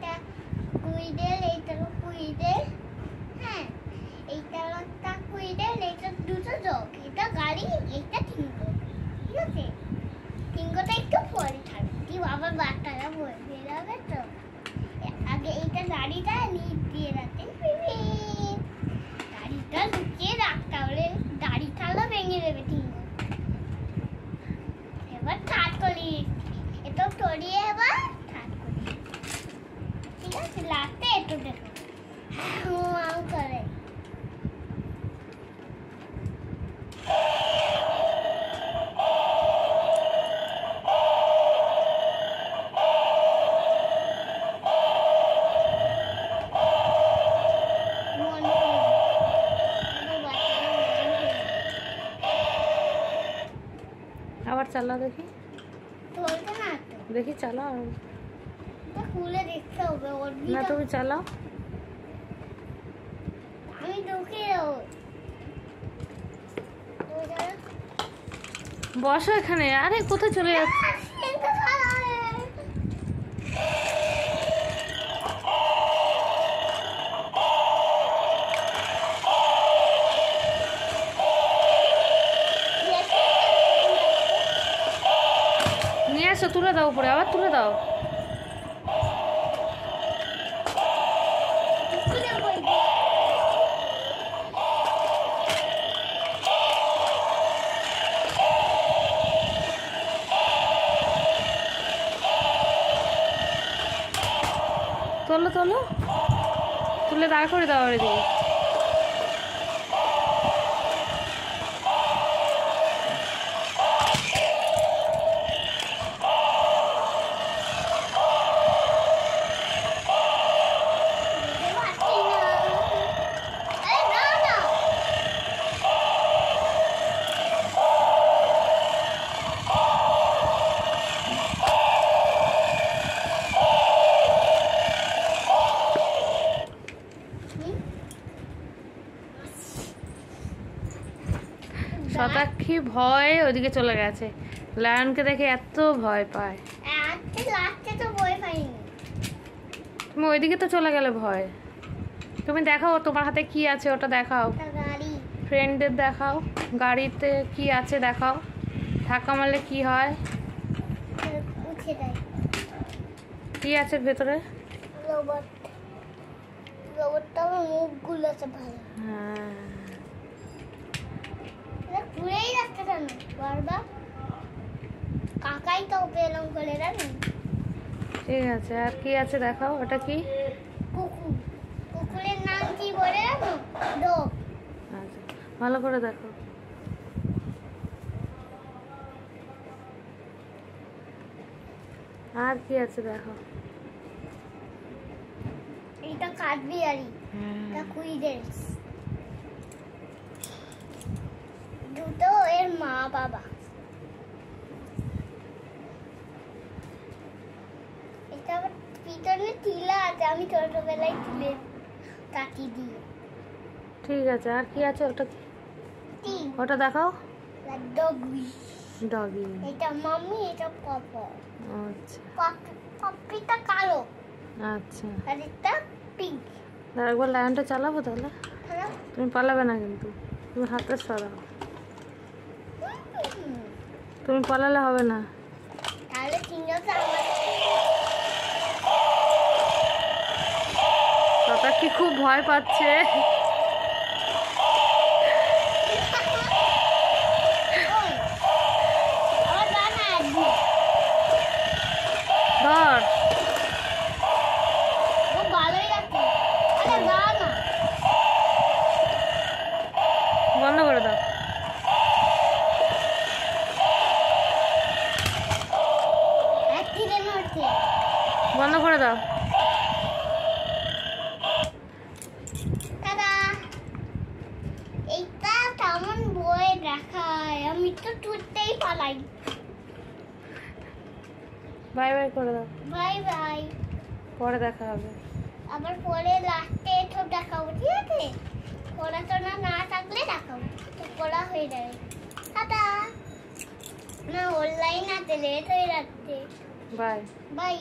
এইটা কুইডেল, এইটা কুইডেল, হ্যাঁ এইটা একটা কুইডেল, এইটা দুটো জগ, এটা গাড়ি, এইটা টিঙ্গো, ঠিক আছে? টিঙ্গোটা একটু পরে থাকবে, কি বাবা বাচ্চারা বলবে যাবে তো। আগে এইটা গাড়িটা নিচ দিয়ে রাখতেন, গাড়িটা লুকিয়ে রাখতে হলে গাড়ি থালা ভেঙে দেবে টিঙ্গো। এবার থার্ড করি, এটা সরিয়ে এবার থার্ড করি, ঠিক আছে? লাস্টে একটু দেখো করে আবার চালাও দেখি, চলছে না তো, দেখি চালাও। খুলে দেখতে হবে। না তুমি চালাও, আমি ঢুকে বসো এখানে। আরে কোথায় চলে যাচ্ছে? নিয়ে আসো, তুলে দাও উপরে, আবার তুলে দাও। তোলো তোলো, তুলে দাঁড় করে দাও এদিকে। শতাক্ষী ভয় ওইদিকে চলে গেছে, লায়নকে দেখে এত ভয় পায়। তুমি ওইদিকে তো চলে গেলে ভয়। তুমি দেখাও তোমার হাতে কি আছে, ওটা দেখাও, ফ্রেন্ডদের দেখাও, গাড়িতে কি আছে দেখাও, ধাক্কা মারলে কি হয়, কি আছে ভেতরে। হ্যাঁ ঘুরেই যাচ্ছে কেন বারবার? কাকাই তো পেলাম করে জানি। ঠিক আছে, আর কি আছে দেখাও, ওটা কি? কুকুর, কুকুরের নাম কি বলে জানো? ডগ। আচ্ছা ভালো করে দেখো। আর কি আছে দেখো। এটা কাঠবিড়ালি, এটা কুইডেলস, দুটো এর মা বাবা। এটা আবার পিছনে টিলা আছে, আমি ছোটবেলায় তুলে কাটি দিই। ঠিক আছে, আর কি আছে ওটা কি? ওটা দেখাও। ডগি, ডগি, এটা মাম্মি, এটা পাপা। আচ্ছা পাপিটা কালো, আচ্ছা। আর এটা পিঙ্ক। একবার লায়নটা চালাবো তাহলে? তুমি পালাবে না কিন্তু, তুমি হাতে সরাও, তুমি পালালে হবে না। তাহলে তিনজনকে আমার শতাক্ষী খুব ভয় পাচ্ছে। ধর, বন্ধ করে দাও। বন্ধ করে দাও। এইটা কেমন বই দেখায়, আমি তো টুটতেই পালাই। বাই বাই করে দাও। বাই বাই, পরে দেখা হবে। আবার পরে লাস্টে তো দেখাবো, ঠিক আছে? পড়াশোনা না থাকলে দেখাবো, তো পড়া হয়ে যাবে। টাটা। না অনলাইন আছে, লেট হয়ে যাচ্ছে। Bye bye.